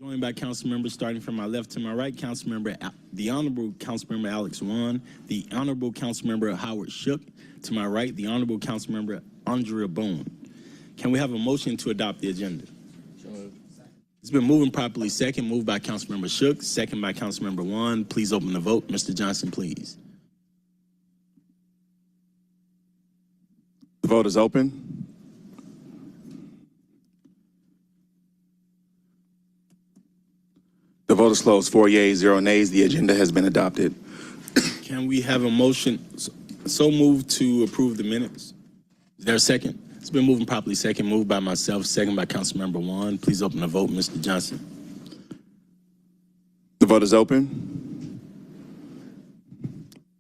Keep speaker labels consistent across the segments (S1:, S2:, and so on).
S1: Joined by council members starting from my left to my right, the Honorable Councilmember Alex Wan, the Honorable Councilmember Howard Shook, to my right, the Honorable Councilmember Andrea Boone. Can we have a motion to adopt the agenda? It's been moved and properly second, moved by Councilmember Shook, second by Councilmember Wan. Please open the vote. Mr. Johnson, please.
S2: The vote is open. The vote is closed. 4 yeas, 0 nays. The agenda has been adopted.
S1: Can we have a motion so moved to approve the minutes? Is there a second? It's been moved and properly second, moved by myself, second by Councilmember Wan. Please open the vote, Mr. Johnson.
S2: The vote is open.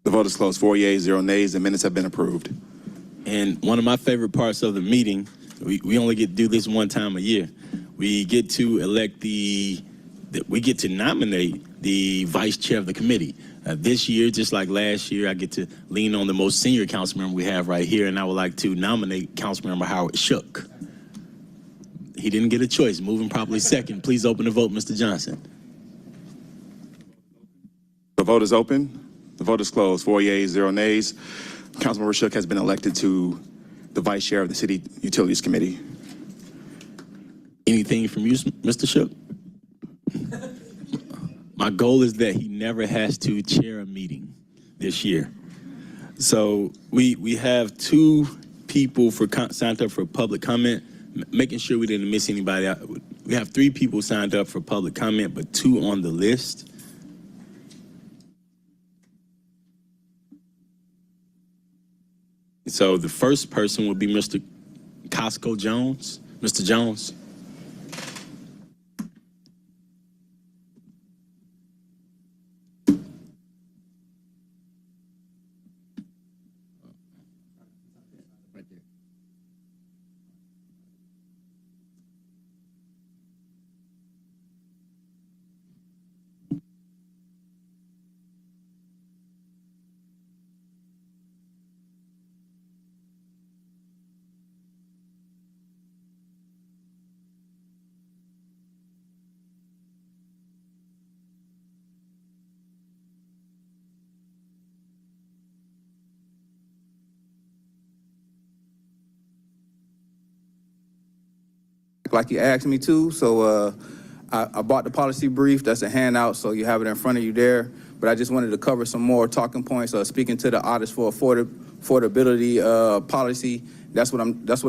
S2: The vote is closed. 4 yeas, 0 nays. The minutes have been approved.
S1: And one of my favorite parts of the meeting, we only get to do this one time a year. We get to elect we get to nominate the vice chair of the committee. This year, just like last year, I get to lean on the most senior council member we have right here, and I would like to nominate Councilmember Howard Shook. He didn't get a choice. Moving properly second. Please open the vote, Mr. Johnson.
S2: The vote is open. The vote is closed. 4 yeas, 0 nays. Councilmember Shook has been elected to the vice chair of the City Utilities Committee.
S1: Anything from you, Mr. Shook? My goal is that he never has to chair a meeting this year. So we have 2 people signed up for public comment, making sure we didn't miss anybody out. We have 3 people signed up for public comment, but 2 on the list. So the first person will be Mr. Costco Jones. Mr. Jones.
S3: Like you asked me to, so I bought the policy brief. That's a handout, so you have it in front of you there. But I just wanted to cover some more talking points. Speaking to the audits for affordability policy, that's what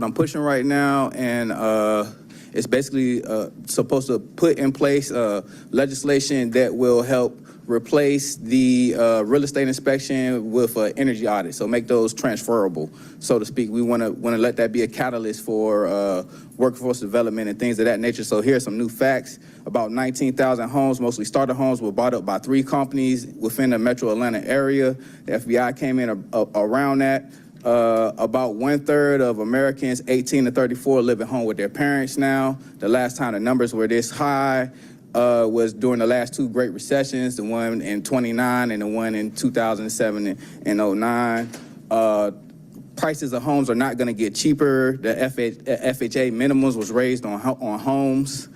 S3: I'm pushing right now, and it's basically supposed to put in place legislation that will help replace the real estate inspection with energy audit, so make those transferable, so to speak. We want to let that be a catalyst for workforce development and things of that nature. So here's some new facts. About 19,000 homes, mostly starter homes, were bought up by 3 companies within the metro Atlanta area. The FBI came in around that. About 1/3 of Americans 18 to 34 live at home with their parents now. The last time the numbers were this high was during the last 2 great recessions, the one in 29 and the one in 2007 and 09. Prices of homes are not going to get cheaper. The FHA minimums was raised on homes.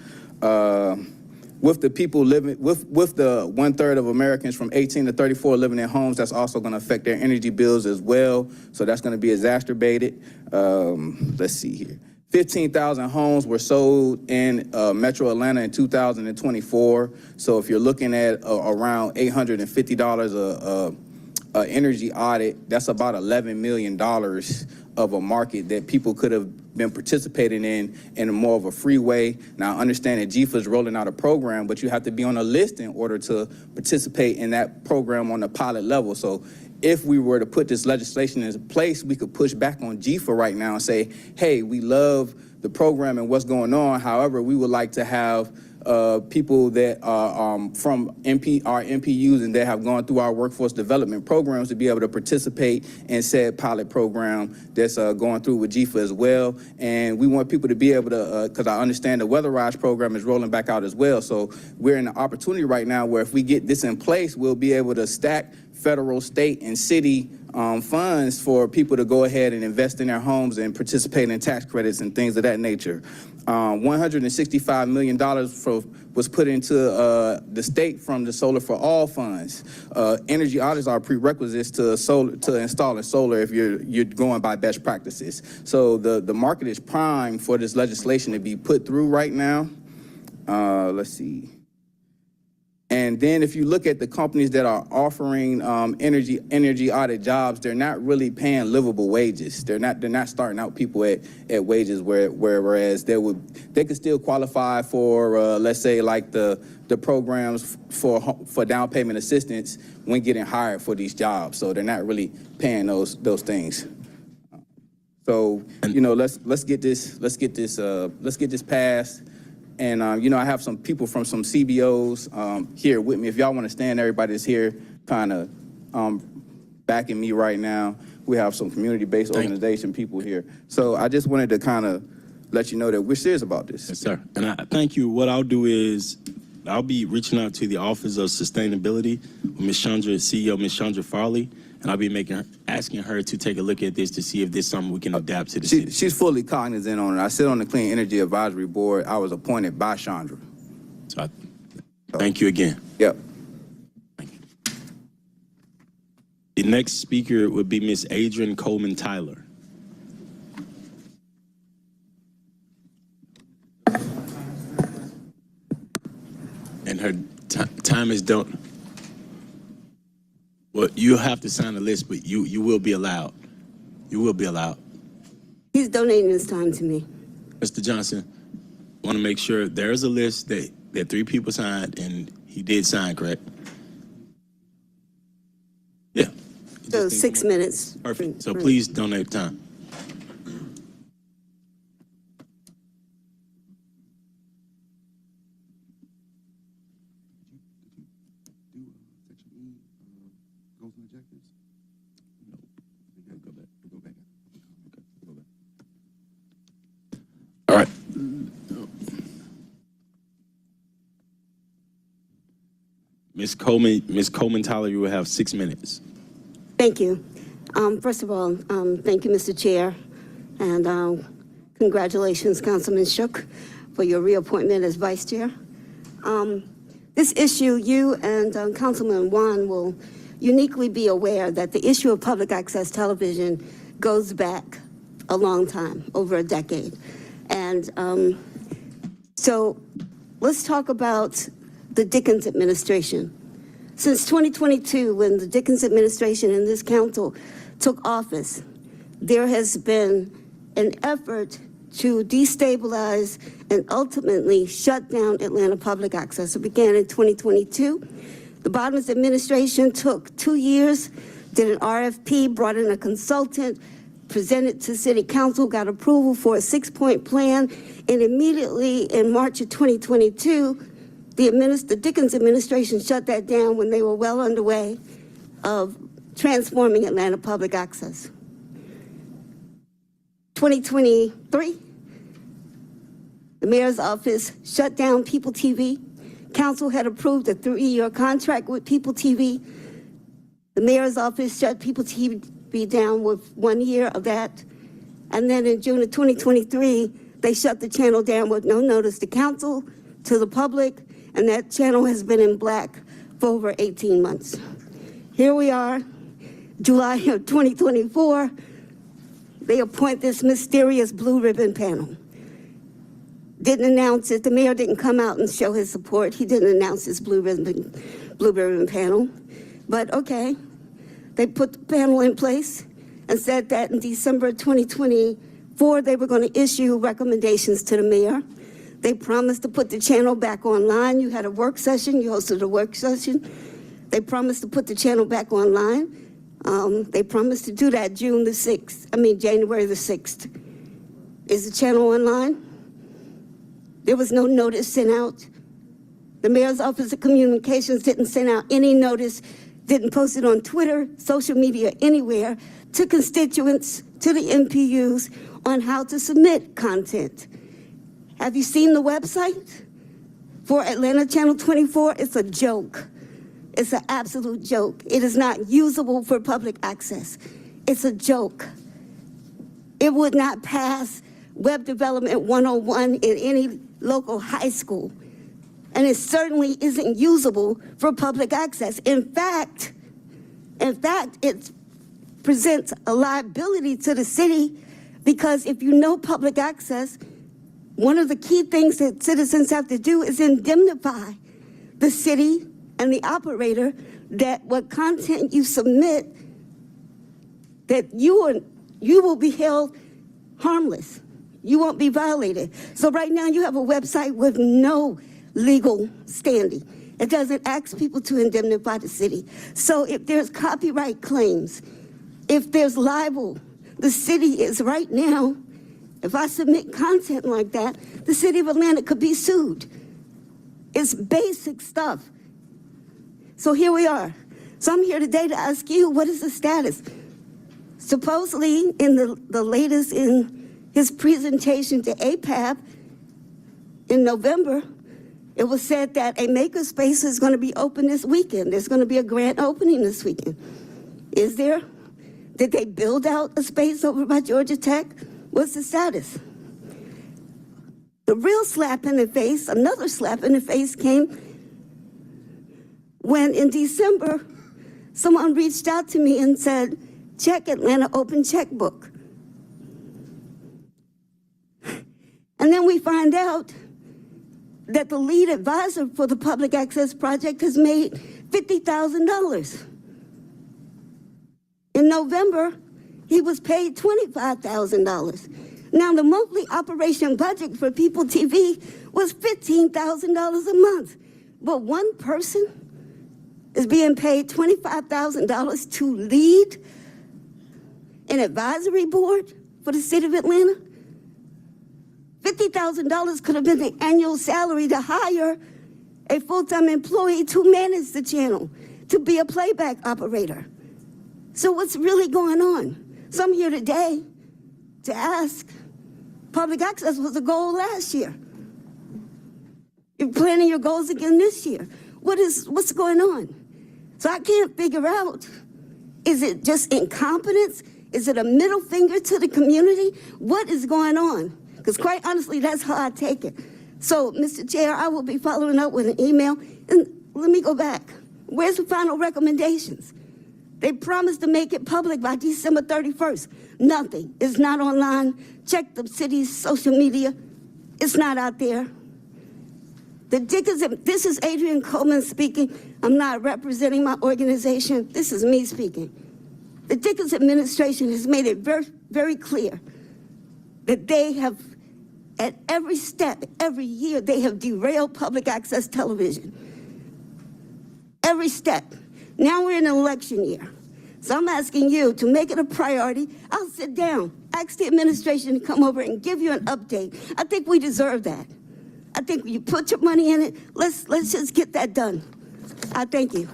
S3: With the people living, with the 1/3 of Americans from 18 to 34 living in homes, that's also going to affect their energy bills as well. So that's going to be exacerbated. Let's see here. 15,000 homes were sold in Metro Atlanta in 2024. So if you're looking at around $850 a energy audit, that's about $11 million of a market that people could have been participating in more of a free way. Now, I understand that GFA is rolling out a program, but you have to be on a list in order to participate in that program on the pilot level. So if we were to put this legislation in place, we could push back on GFA right now and say, hey, we love the program and what's going on. However, we would like to have people that are from our MPUs and that have gone through our workforce development programs to be able to participate in said pilot program that's going through with GFA as well. And we want people to be able to, because I understand the Weatherized program is rolling back out as well. So we're in an opportunity right now where if we get this in place, we'll be able to stack federal, state, and city funds for people to go ahead and invest in their homes and participate in tax credits and things of that nature. $165 million for was put into the state from the Solar for All funds. Energy audits are prerequisites to installing solar if you're going by best practices. So the market is primed for this legislation to be put through right now. Let's see. And then if you look at the companies that are offering energy audit jobs, they're not really paying livable wages. They're not starting out people at wages whereas they could still qualify for let's say like the programs for down payment assistance when getting hired for these jobs. So they're not really paying those things. So let's get this passed. And, I have some people from some CBOs here with me. If y'all want to stand, everybody that's here kind of backing me right now. We have some community-based organization people here. So I just wanted to kind of let you know that we're serious about this.
S1: Yes, sir. And I thank you. What I'll do is I'll be reaching out to the Office of Sustainability with Ms. Chandra, CEO Ms. Chandra Farley, and I'll be asking her to take a look at this to see if there's something we can adapt to the city.
S3: She's fully cognizant on it. I sit on the Clean Energy Advisory Board. I was appointed by Chandra.
S1: So thank you again.
S3: Yep.
S1: Thank you. The next speaker would be Ms. Adrienne Coleman Tyler. And her time is done. Well, you have to sign the list, but you will be allowed. You will be allowed.
S4: He's donating his time to me.
S1: Mr. Johnson, want to make sure there's a list that 3 people signed, and he did sign, correct? Yeah.
S4: So 6 minutes.
S1: Perfect. So please donate time. All right. Ms. Coleman Tyler, you will have 6 minutes.
S4: Thank you. First of all, thank you, Mr. Chair, and congratulations, Councilman Shook, for your reappointment as Vice Chair. This issue, you and Councilman Wan will uniquely be aware that the issue of public access television goes back a long time, over a decade. And so let's talk about the Dickens administration. Since 2022, when the Dickens administration and this council took office, there has been an effort to destabilize and ultimately shut down Atlanta Public Access. It began in 2022. The Bottoms administration took 2 years, did an RFP, brought in a consultant, presented to City Council, got approval for a 6-point plan, and immediately in March of 2022, the Dickens administration shut that down when they were well underway of transforming Atlanta Public Access. 2023, the mayor's office shut down People TV. Council had approved a 3-year contract with People TV. The mayor's office shut People TV down with 1 year of that. And then in June of 2023, they shut the channel down with no notice to council, to the public, and that channel has been in black for over 18 months. Here we are, July of 2024, they appoint this mysterious blue ribbon panel. Didn't announce it, the mayor didn't come out and show his support. He didn't announce his blue ribbon panel, but okay. They put the panel in place and said that in December 2024, they were going to issue recommendations to the mayor. They promised to put the channel back online. You had a work session, you hosted a work session. They promised to put the channel back online. They promised to do that January the 6th. Is the channel online? There was no notice sent out. The mayor's office of communications didn't send out any notice, didn't post it on Twitter, social media, anywhere, to constituents, to the MPUs on how to submit content. Have you seen the website for Atlanta Channel 24? It's a joke. It's an absolute joke. It is not usable for public access. It's a joke. It would not pass Web Development 101 in any local high school. and it certainly isn't usable for public access. In fact, it presents a liability to the city, because if you know public access, one of the key things that citizens have to do is indemnify the city and the operator that what content you submit, that you will be held harmless. You won't be violated. So right now you have a website with no legal standing. It doesn't ask people to indemnify the city. So if there's copyright claims, if there's libel, the city is right now, if I submit content like that, the city of Atlanta could be sued. It's basic stuff. So here we are. So I'm here today to ask you, what is the status? Supposedly, in the latest in his presentation to APAB in November, it was said that a makerspace is going to be open this weekend. There's going to be a grand opening this weekend. Is there? Did they build out a space over by Georgia Tech? What's the status? The real slap in the face, another slap in the face, came when in December, someone reached out to me and said, check Atlanta Open Checkbook. And then we find out that the lead advisor for the Public Access Project has made $50,000. In November, he was paid $25,000. Now, the monthly operation budget for People TV was $15,000 a month. But one person is being paid $25,000 to lead an advisory board for the city of Atlanta. $50,000 could have been the annual salary to hire a full-time employee to manage the channel, to be a playback operator. So what's really going on? So I'm here today to ask, public access was a goal last year. You're planning your goals again this year. What's going on? So I can't figure out, is it just incompetence? Is it a middle finger to the community? What is going on? Because quite honestly, that's how I take it. So, Mr. Chair, I will be following up with an email. And let me go back. Where's the final recommendations? They promised to make it public by December 31st. Nothing. It's not online. Check the city's social media. It's not out there. This is Adrian Coleman speaking. I'm not representing my organization. This is me speaking. The Dickens administration has made it very, very clear that they have, at every step, every year, they have derailed public access television. Every step. Now we're in an election year. So I'm asking you to make it a priority. I'll sit down, ask the administration to come over and give you an update. I think we deserve that. I think you put your money in it. Let's just get that done. I thank you.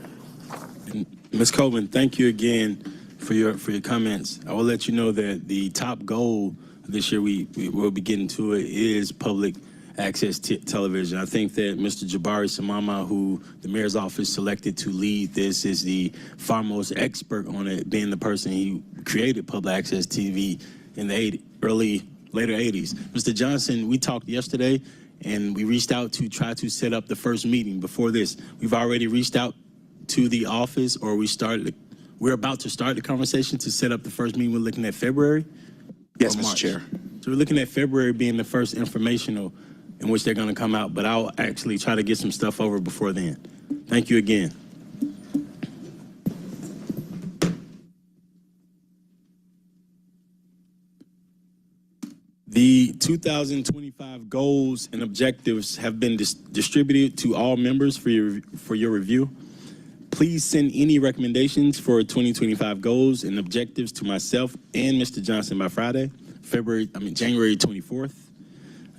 S1: Ms. Coleman, thank you again for your comments. I will let you know that the top goal this year, we will be getting to it, is public access television. I think that Mr. Jabari Samama, who the mayor's office selected to lead this, is the foremost expert on it, being the person who created public access TV in the later 80s. Mr. Johnson, we talked yesterday, and we reached out to try to set up the first meeting before this. We've already reached out to the office, or we're about to start the conversation to set up the first meeting. We're looking at February?
S2: Yes,
S1: Or
S2: Mr.
S1: March?
S2: Chair.
S1: So we're looking at February being the first informational in which they're going to come out, but I'll actually try to get some stuff over before then. Thank you again. The 2025 goals and objectives have been distributed to all members for your review. Please send any recommendations for 2025 goals and objectives to myself and Mr. Johnson by Friday, January 24th.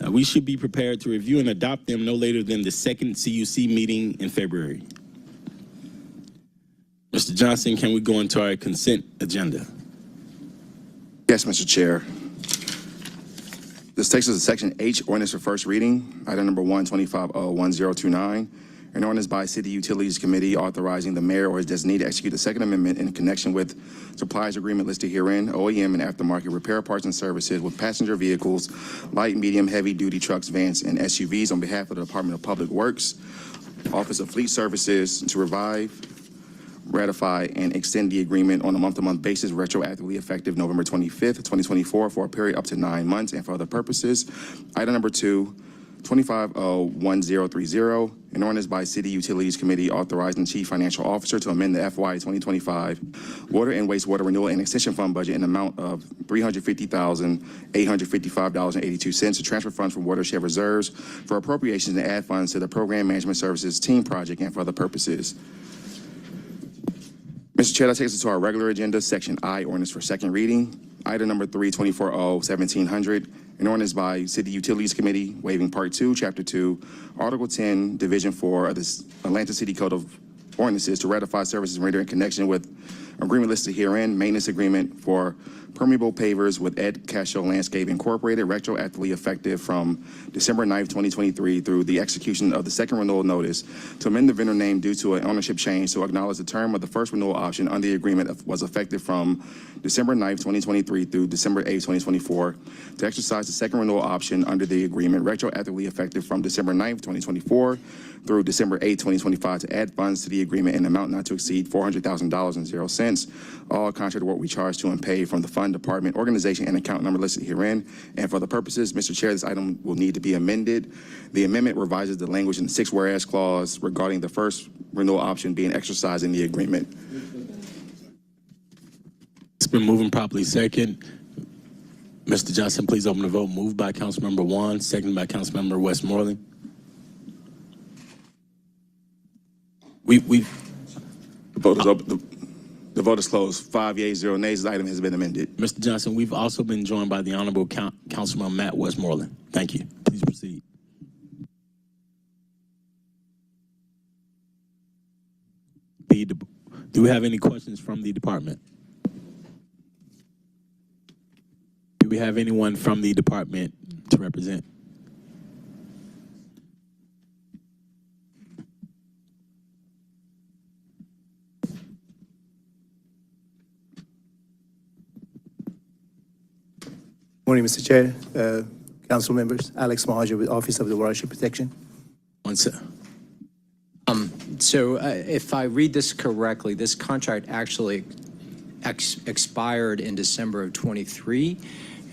S1: We should be prepared to review and adopt them no later than the second CUC meeting in February. Mr. Johnson, can we go into our consent agenda?
S2: Yes, Mr. Chair. This takes us to Section H, ordinance for first reading, item number 125-1029, An ordinance by City Utilities Committee authorizing the mayor or his designee to execute the Second Amendment in connection with supplies agreement listed herein, OEM and aftermarket repair parts and services with passenger vehicles, light, medium, heavy-duty trucks, vans, and SUVs on behalf of the Department of Public Works, Office of Fleet Services to revive, ratify, and extend the agreement on a month-to-month basis, retroactively effective November 25th, 2024, for a period up to 9 months and for other purposes. Item number 2, 25-1030, an ordinance by City Utilities Committee authorizing the Chief Financial Officer to amend the FY 2025 Water and Wastewater Renewal and Extension Fund budget in the amount of $350,855.82 to transfer funds from watershed reserves for appropriations and add funds to the Program Management Services Team Project and for other purposes. Mr. Chair, that takes us to our regular agenda, Section I, ordinance for second reading. Item number 3, 24-0-1700, an ordinance by City Utilities Committee waiving Part 2, Chapter 2, Article 10, Division 4 of the Atlanta City Code of Ordinances to ratify services rendered in connection with agreement listed herein, maintenance agreement for permeable pavers with Ed Cascio Landscape Incorporated, retroactively effective from December 9th, 2023 through the execution of the second renewal notice to amend the vendor name due to an ownership change to acknowledge the term of the first renewal option under the agreement was effective from December 9th, 2023 through December 8th, 2024, to exercise the second renewal option under the agreement retroactively effective from December 9th, 2024 through December 8th, 2025, to add funds to the agreement in an amount not to exceed $400,000.00, all contrary to what we charge to and pay from the fund, department, organization, and account number listed herein. And for the purposes, Mr. Chair, this item will need to be amended. The amendment revises the language in the 6th whereas clause regarding the first renewal option being exercised in the agreement.
S1: It's been moving properly second. Mr. Johnson, please open the vote. Moved by Councilmember Juan, seconded by Councilmember Westmoreland.
S2: The vote is open. The vote is closed. 5 yeas, 0 nays. The item has been amended.
S1: Mr. Johnson, we've also been joined by the Honorable Councilman Matt Westmoreland. Thank you. Please proceed. Do we have any questions from the department? Do we have anyone from the department to represent?
S5: Morning, Mr. Chair, council members. Alex Mahaja with Office of the Watershed Protection.
S1: One sec.
S6: So if I read this correctly, this contract actually expired in December of 23,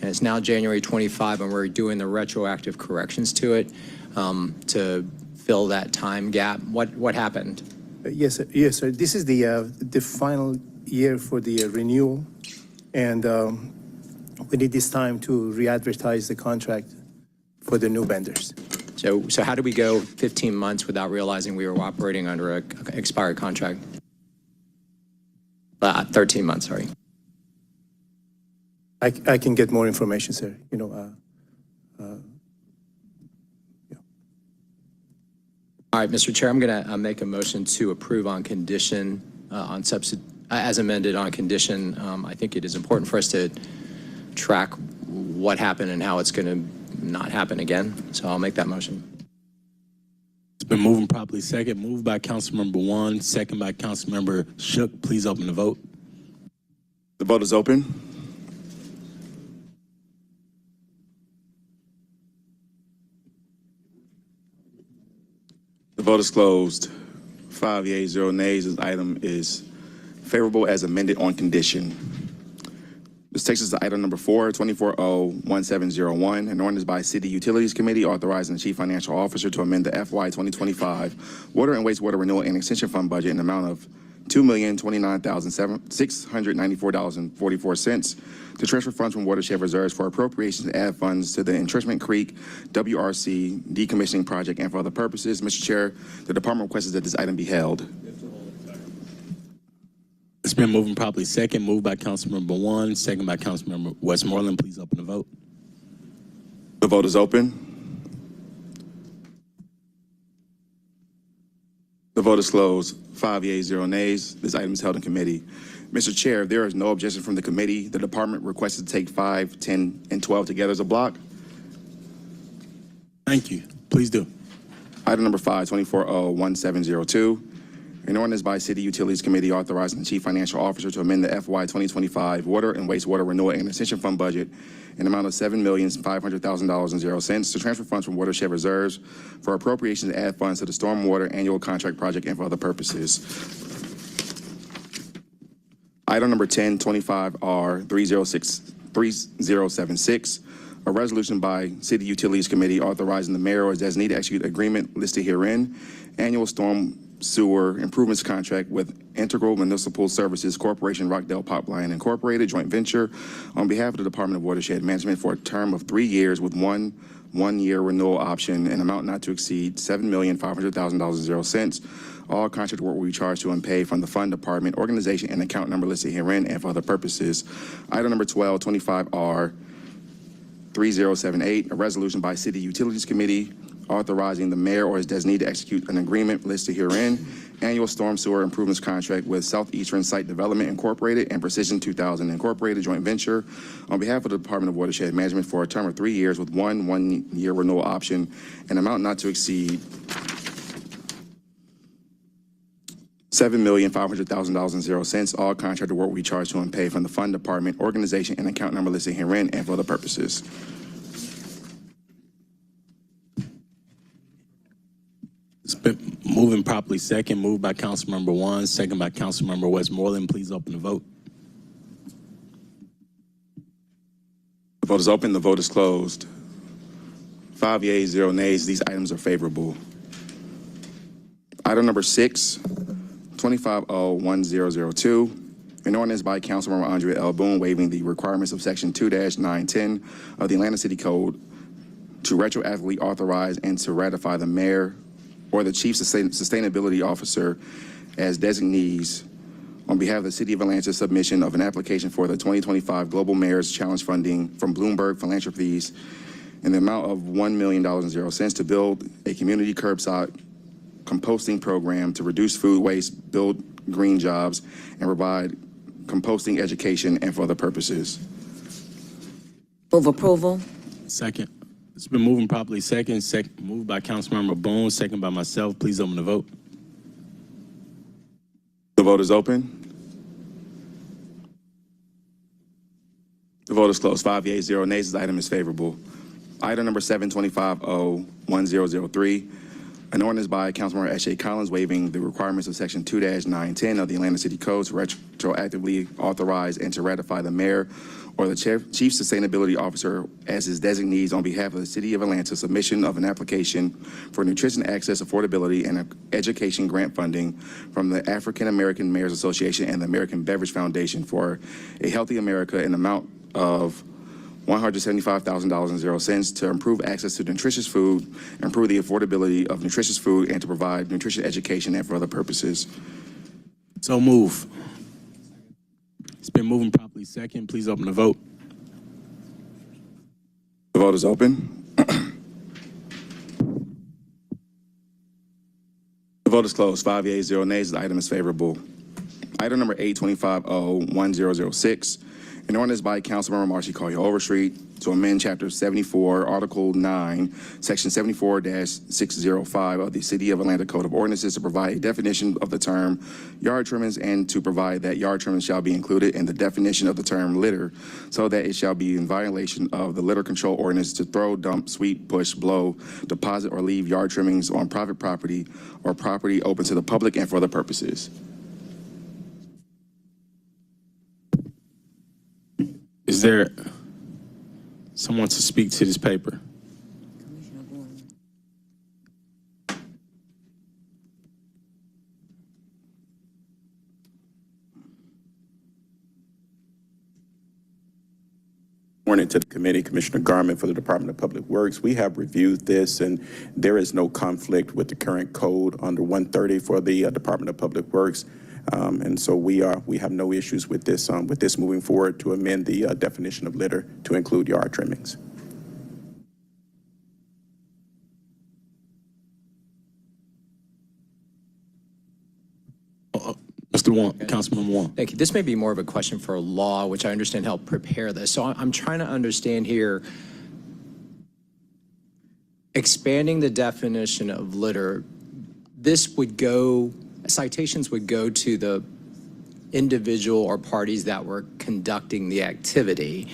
S6: and it's now January 25, and we're doing the retroactive corrections to it to fill that time gap. What happened?
S5: Yes, sir. Yes, sir. This is the final year for the renewal, and we need this time to re-advertise the contract for the new vendors.
S6: So how do we go 15 months without realizing we were operating under an expired contract? 13 months, sorry.
S5: I can get more information, sir. Yeah.
S6: All right, Mr. Chair, I'm going to make a motion to approve on condition, as amended on condition. I think it is important for us to track what happened and how it's going to not happen again. So I'll make that motion.
S1: It's been moving properly second. Moved by Councilmember Juan, second by Councilmember Shook. Please open the vote.
S2: The vote is open. The vote is closed. 5 yeas, 0 nays. This item is favorable as amended on condition. This takes us to item number 4, 24-0-1701, an ordinance by City Utilities Committee authorizing the Chief Financial Officer to amend the FY 2025 Water and Wastewater Renewal and Extension Fund budget in the amount of $2,029,694.44 to transfer funds from watershed reserves for appropriations to add funds to the Entrenchment Creek WRC decommissioning project and for other purposes. Mr. Chair, the department requests that this item be held.
S1: It's been moving properly second. Moved by Councilmember Juan, second by Councilmember Westmoreland. Please open the vote.
S2: The vote is open. The vote is closed. 5 yeas, 0 nays. This item is held in committee. Mr. Chair, if there is no objection from the committee, the department requests to take 5, 10, and 12 together as a block.
S1: Thank you. Please do.
S2: Item number 5, 24O1702, an ordinance by City Utilities Committee authorizing the Chief Financial Officer to amend the FY 2025 Water and Wastewater Renewal and Extension Fund budget in the amount of $7,500,000.00 to transfer funds from watershed reserves for appropriations to add funds to the Stormwater Annual Contract Project and for other purposes. Item number 1025R3076, a resolution by City Utilities Committee authorizing the mayor or designee to execute agreement listed herein, annual storm sewer improvements contract with Integral Municipal Services Corporation, Rockdale Pipeline Incorporated, joint venture, on behalf of the Department of Watershed Management for a term of 3 years with one-year renewal option and amount not to exceed $7,500,000.00. All contract work will be charged to and paid from the fund department, organization, and account number listed herein and for other purposes. Item number 12, 25R3078, a resolution by City Utilities Committee authorizing the mayor or his designee to execute an agreement listed herein, annual storm sewer improvements contract with Southeastern Site Development Incorporated and Precision 2000 Incorporated, joint venture, on behalf of the Department of Watershed Management for a term of 3 years with one-year renewal option and amount not to exceed $7,500,000.00. All contracted work will be charged to and paid from the fund department, organization, and account number listed herein and for other purposes.
S1: It's been moving properly second, moved by Councilmember One, second by Councilmember Westmoreland. Please open the vote.
S2: The vote is open. The vote is closed. 5 yeas, 0 nays. These items are favorable. Item number 6, 25O1002, an ordinance by Councilmember Andrea L. Boone waiving the requirements of Section 2-910 of the Atlanta City Code to retroactively authorize and to ratify the mayor or the chief sustainability officer as designees on behalf of the City of Atlanta's submission of an application for the 2025 Global Mayor's Challenge funding from Bloomberg Philanthropies in the amount of $1 million.00 to build a community curbside composting program to reduce food waste, build green jobs, and provide composting education and for other purposes.
S7: Move approval.
S1: Second. It's been moving properly second, moved by Councilmember Boone, second by myself. Please open the vote.
S2: The vote is open. The vote is closed. 5 yeas, 0 nays. This item is favorable. Item number 7, 25O1003, an ordinance by Councilmember S.J. Collins waiving the requirements of Section 2-910 of the Atlanta City Code to retroactively authorize and to ratify the mayor or the chief sustainability officer as his designees on behalf of the City of Atlanta submission of an application for nutrition access, affordability, and education grant funding from the African American Mayors Association and the American Beverage Foundation for a Healthy America in the amount of $175,000.00 to improve access to nutritious food, improve the affordability of nutritious food, and to provide nutrition education and for other purposes.
S1: So move. It's been moving properly second. Please open the vote.
S2: The vote is open. The vote is closed. 5 yeas, 0 nays. The item is favorable. Item number 8, 25O1006, an ordinance by Councilmember Marcy Collier Overstreet to amend Chapter 74, Article 9, Section 74-605 of the City of Atlanta Code of Ordinances to provide a definition of the term yard trimmings and to provide that yard trimmings shall be included in the definition of the term litter so that it shall be in violation of the litter control ordinance to throw, dump, sweep, push, blow, deposit, or leave yard trimmings on private property or property open to the public and for other purposes.
S1: Is there someone to speak to this paper?
S8: Morning to the committee, Commissioner Garment for the Department of Public Works. We have reviewed this, and there is no conflict with the current code under 130 for the Department of Public Works. And so we have no issues with this moving forward to amend the definition of litter to include yard trimmings.
S1: Mr. Wong, Councilman Wong.
S6: Thank you. This may be more of a question for law, which I understand helped prepare this. So I'm trying to understand here. expanding the definition of litter, citations would go to the individual or parties that were conducting the activity,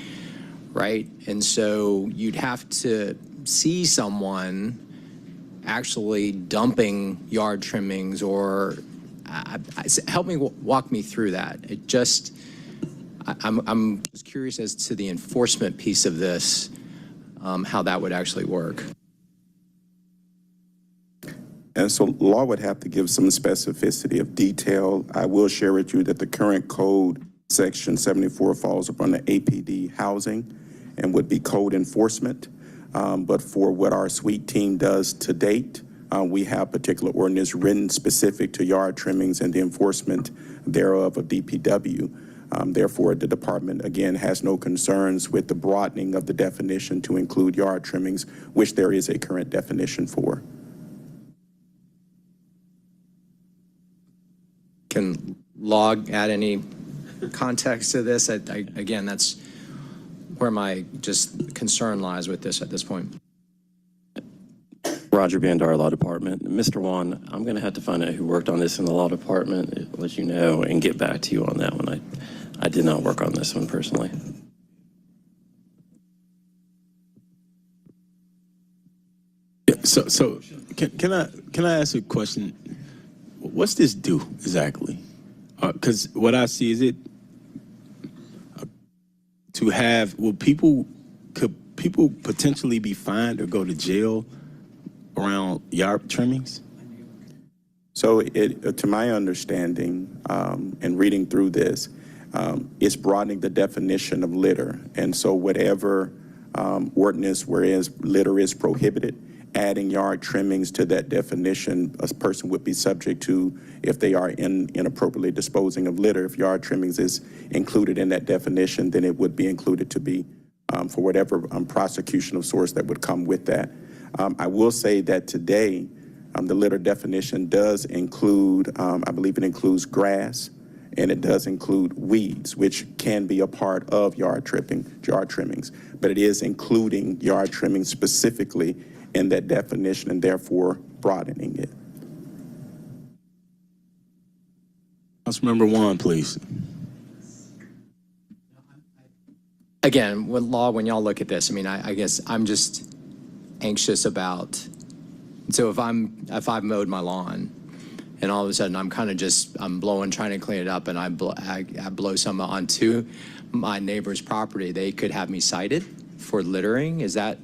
S6: right? And so you'd have to see someone actually dumping yard trimmings or help me walk me through that. I'm just curious as to the enforcement piece of this, how that would actually work.
S8: And so law would have to give some specificity of detail. I will share with you that the current code, section 74, falls upon the APD housing and would be code enforcement. But for what our suite team does to date, we have particular ordinance written specific to yard trimmings and the enforcement thereof of DPW. Therefore, the department, again, has no concerns with the broadening of the definition to include yard trimmings, which there is a current definition for.
S6: Can log add any context to this? Again, that's where my just concern lies with this at this point.
S9: Roger Bandar, Law Department. Mr. Wan, I'm going to have to find out who worked on this in the Law Department, let you know, and get back to you on that one. I did not work on this one personally.
S1: Yeah, so can I ask a question? What's this do exactly? Because what I see is it to have, could people potentially be fined or go to jail around yard trimmings?
S8: So to my understanding, and reading through this, it's broadening the definition of litter. And so whatever ordinance whereas litter is prohibited, adding yard trimmings to that definition, a person would be subject to if they are inappropriately disposing of litter. If yard trimmings is included in that definition, then it would be included to be for whatever prosecution of sorts that would come with that. I will say that today, the litter definition does include, I believe it includes grass, and it does include weeds, which can be a part of yard trimmings, but it is including yard trimming specifically in that definition and therefore broadening it.
S1: Councilmember Wan, please.
S6: Again, when y'all look at this, I mean, I guess I'm just anxious about, so if I've mowed my lawn and all of a sudden I'm kind of just, I'm blowing, trying to clean it up, and I blow some onto my neighbor's property, they could have me cited for littering. Is that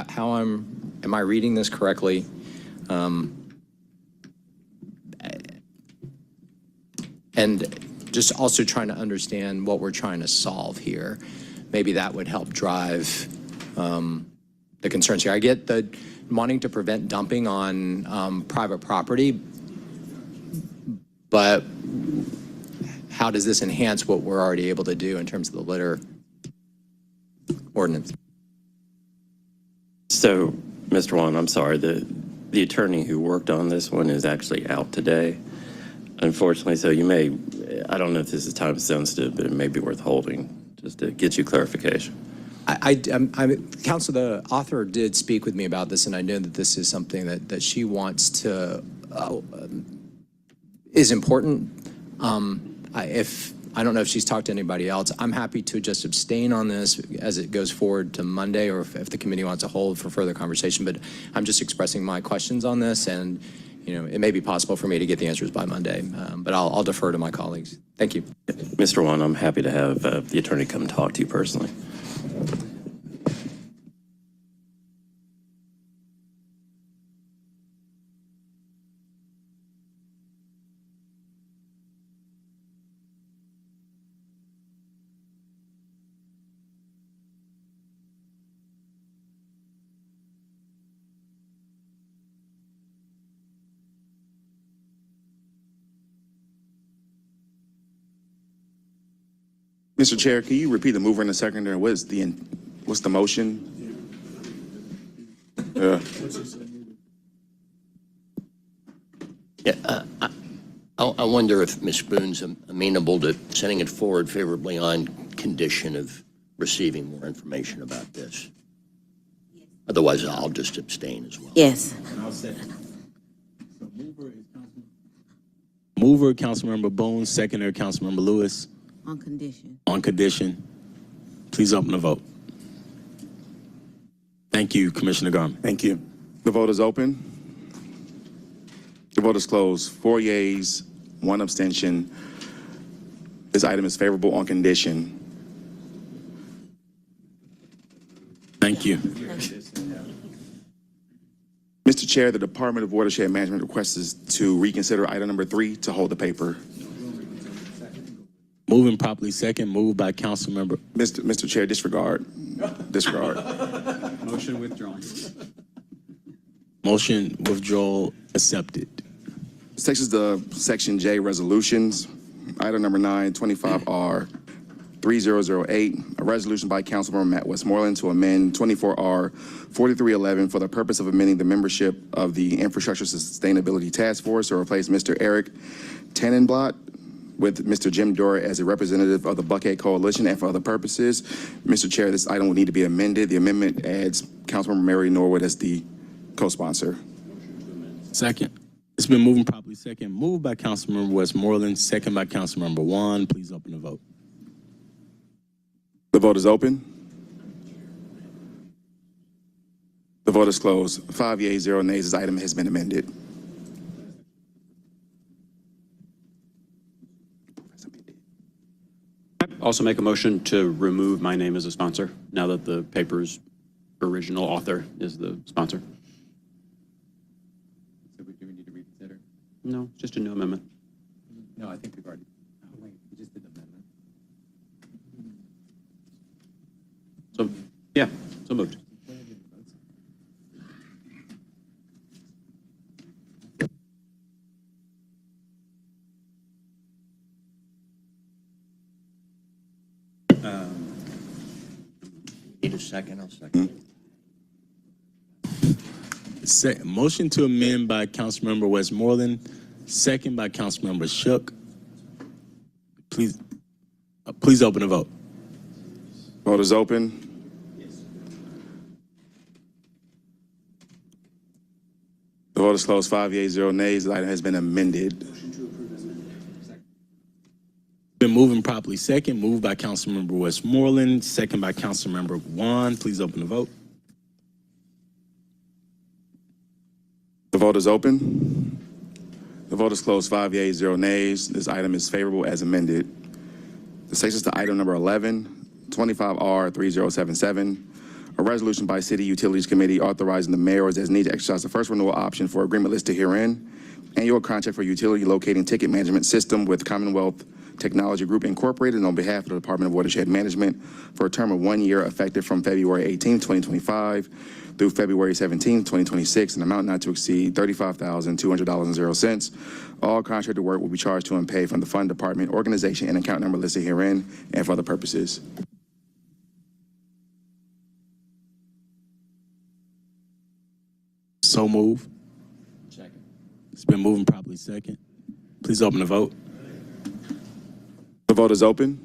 S6: how am I reading this correctly? And just also trying to understand what we're trying to solve here. Maybe that would help drive the concerns here. I get the wanting to prevent dumping on private property, but how does this enhance what we're already able to do in terms of the litter ordinance?
S9: So, Mr. Wan, I'm sorry, the attorney who worked on this one is actually out today, unfortunately, so you may, I don't know if this is time sensitive, but it may be worth holding just to get you clarification.
S6: Counsel, the author did speak with me about this, and I know that this is something that she wants to, is important. I don't know if she's talked to anybody else. I'm happy to just abstain on this as it goes forward to Monday, or if the committee wants to hold for further conversation, but I'm just expressing my questions on this, and it may be possible for me to get the answers by Monday, but I'll defer to my colleagues. Thank you.
S9: Mr. Wan, I'm happy to have the attorney come talk to you personally.
S2: Mr. Chair, can you repeat the mover and the seconder? What's the motion?
S10: Yeah, I wonder if Ms. Boone's amenable to sending it forward favorably on condition of receiving more information about this. Otherwise, I'll just abstain as well.
S7: Yes.
S1: And I'll second. So mover, Councilmember Boone, seconder, Councilmember Lewis.
S7: On condition.
S1: On condition. Please open the vote. Thank you, Commissioner Garmin.
S8: Thank you.
S2: The vote is open. The vote is closed. 4 yeas, 1 abstention. This item is favorable on condition.
S1: Thank you.
S2: Mr. Chair, the Department of Watershed Management requests us to reconsider item number 3 to hold the paper.
S1: Moving properly second, moved by Councilmember.
S2: Mr. Chair, disregard. Disregard.
S11: Motion withdrawn.
S1: Motion withdrawal accepted.
S2: This takes us to Section J, resolutions. Item number 9, 25R 3008, a resolution by Councilmember Matt Westmoreland to amend 24R 4311 for the purpose of amending the membership of the Infrastructure Sustainability Task Force to replace Mr. Eric Tannenblatt with Mr. Jim Dora as a representative of the Buckhead Coalition and for other purposes. Mr. Chair, this item will need to be amended. The amendment adds Councilmember Mary Norwood as the co-sponsor.
S1: Second. It's been moving properly second, moved by Councilmember Westmoreland, second by Councilmember Juan. Please open the vote.
S2: The vote is open. The vote is closed. 5 yeas, 0 nays. This item has been amended.
S11: Also make a motion to remove my name as a sponsor, now that the paper's original author is the sponsor.
S12: So do we need to reconsider?
S11: No, just a new amendment.
S12: No, I think we've already, oh wait, we just did the amendment.
S11: So, yeah, so moved.
S10: Need a second? I'll second.
S1: Motion to amend by Councilmember Westmoreland, second by Councilmember Shook. Please open the vote.
S2: Vote is open. The vote is closed. 5 yeas, 0 nays. The item has been amended.
S1: Been moving properly second, moved by Councilmember Westmoreland, second by Councilmember Juan. Please open the vote.
S2: The vote is open. The vote is closed. 5 yeas, 0 nays. This item is favorable as amended. This takes us to item number 11, 25R 3077, a resolution by City Utilities Committee authorizing the mayor as needed to exercise the first renewal option for agreement listed herein. Annual contract for utility locating ticket management system with Commonwealth Technology Group Incorporated on behalf of the Department of Watershed Management for a term of 1 year effective from February 18, 2025 through February 17, 2026, an amount not to exceed $35,200.00. All contracted work will be charged to and paid from the fund department, organization, and account number listed herein and for other purposes.
S1: So move.
S12: Second.
S1: It's been moving properly second. Please open the vote.
S2: The vote is open.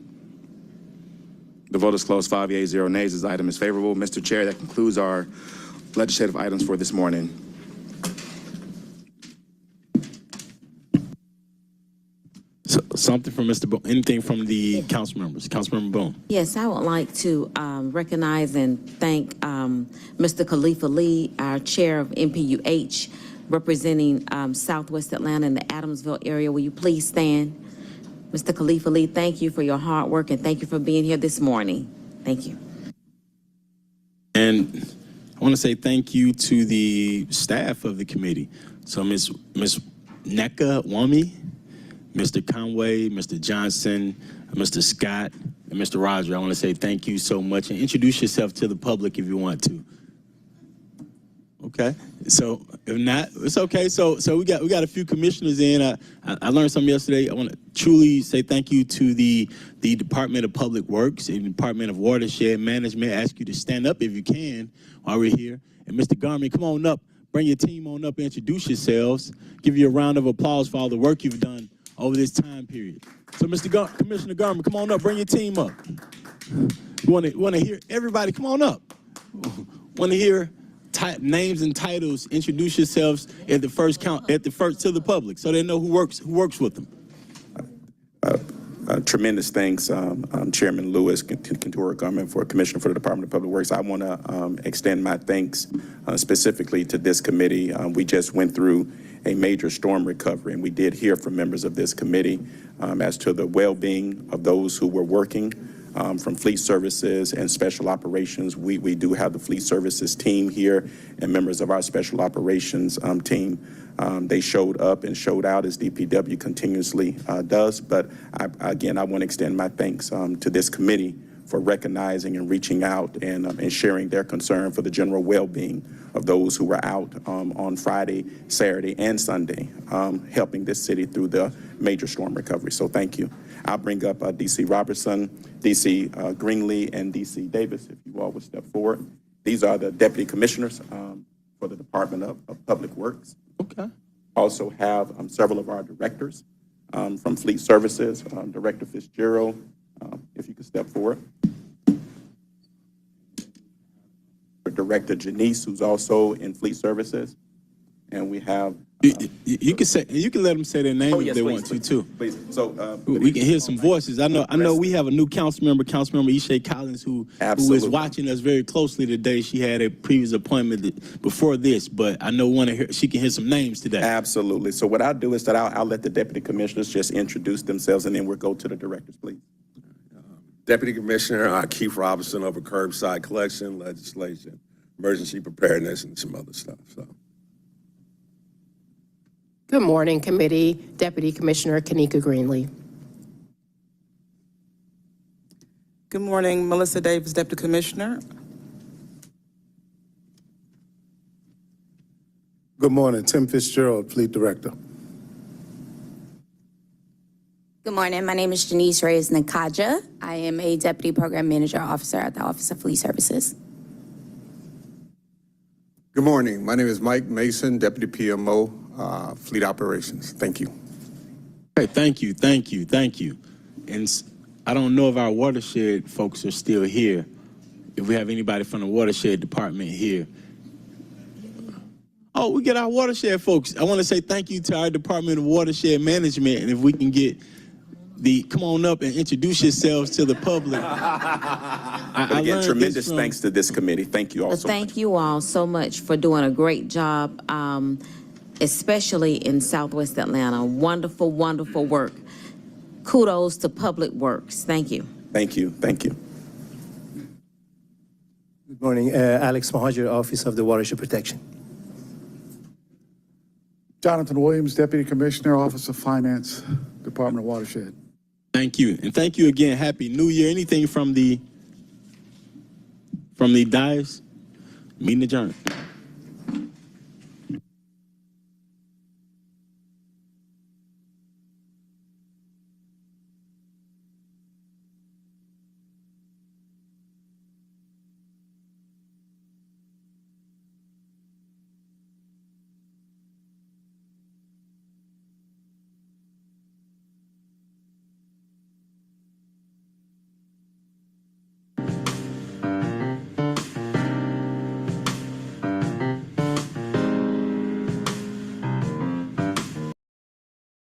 S2: The vote is closed. 5 yeas, 0 nays. This item is favorable. Mr. Chair, that concludes our legislative items for this morning.
S1: So, something from Mr. Boone, anything from the council members? Councilmember Boone.
S7: Yes, I would like to recognize and thank Mr. Khalifa Lee, our chair of MPUH, representing Southwest Atlanta and the Adamsville area. Will you please stand? Mr. Khalifa Lee, thank you for your hard work and thank you for being here this morning. Thank you.
S1: And I want to say thank you to the staff of the committee. So Ms. Neka Wami, Mr. Conway, Mr. Johnson, Mr. Scott, and Mr. Roger. I want to say thank you so much and introduce yourself to the public if you want to. Okay, so if not, it's okay. So we got a few commissioners in. I learned something yesterday. I want to truly say thank you to the Department of Public Works and Department of Watershed Management. I ask you to stand up if you can while we're here. And Mr. Garmin, come on up. Bring your team on up and introduce yourselves. Give you a round of applause for all the work you've done over this time period. So Commissioner Garmin, come on up. Bring your team up. We want to hear everybody. Come on up. Want to hear names and titles, introduce yourselves at the first to the public, so they know who works with them.
S8: Tremendous thanks, Chairman Lewis, Kentura Garment, for Commissioner for the Department of Public Works. I want to extend my thanks specifically to this committee. We just went through a major storm recovery, and we did hear from members of this committee as to the well-being of those who were working from Fleet Services and Special Operations. We do have the Fleet Services team here and members of our Special Operations team. They showed up and showed out as DPW continuously does. But again, I want to extend my thanks to this committee for recognizing and reaching out and sharing their concern for the general well-being of those who were out on Friday, Saturday, and Sunday, helping this city through the major storm recovery. So thank you. I'll bring up D.C. Robertson, D.C. Greenlee, and D.C. Davis, if you all would step forward. These are the deputy commissioners for the Department of Public Works.
S1: Okay.
S8: Also have several of our directors from Fleet Services, Director Fitzgerald, if you could step forward. Director Janice, who's also in Fleet Services. And we have...
S1: You can let them say their name if they want to, too.
S8: Please. So,
S1: we can hear some voices. I know we have a new Councilmember Ishay Collins, who is watching us very closely today. She had a previous appointment before this, but I know she can hear some names today.
S8: Absolutely. So what I'll do is that I'll let the deputy commissioners just introduce themselves, and then we'll go to the directors, please.
S13: Deputy Commissioner Keith Robinson over curbside collection, legislation, emergency preparedness, and some other stuff. So.
S14: Good morning, committee. Deputy Commissioner Kanika Greenlee.
S15: Good morning, Melissa Davis, Deputy Commissioner.
S16: Good morning, Tim Fitzgerald, Fleet Director.
S17: Good morning. My name is Janice Reyes Nakaja. I am a Deputy Program Manager Officer at the Office of Fleet Services.
S16: Good morning. My name is Mike Mason, Deputy PMO, Fleet Operations. Thank you.
S1: Hey, thank you. And I don't know if our watershed folks are still here. If we have anybody from the watershed department here. Oh, we get our watershed folks. I want to say thank you to our Department of Watershed Management, and if we can get come on up and introduce yourselves to the public.
S8: Again, tremendous thanks to this committee. Thank you all so much.
S7: Thank you all so much for doing a great job, especially in Southwest Atlanta. Wonderful, wonderful work. Kudos to Public Works. Thank you.
S8: Thank you. Thank you.
S5: Good morning, Alex Mahajer, Office of the Watershed Protection.
S18: Jonathan Williams, Deputy Commissioner, Office of Finance, Department of Watershed.
S1: Thank you. And thank you again. Happy New Year. Anything from the dais? Meeting adjourned.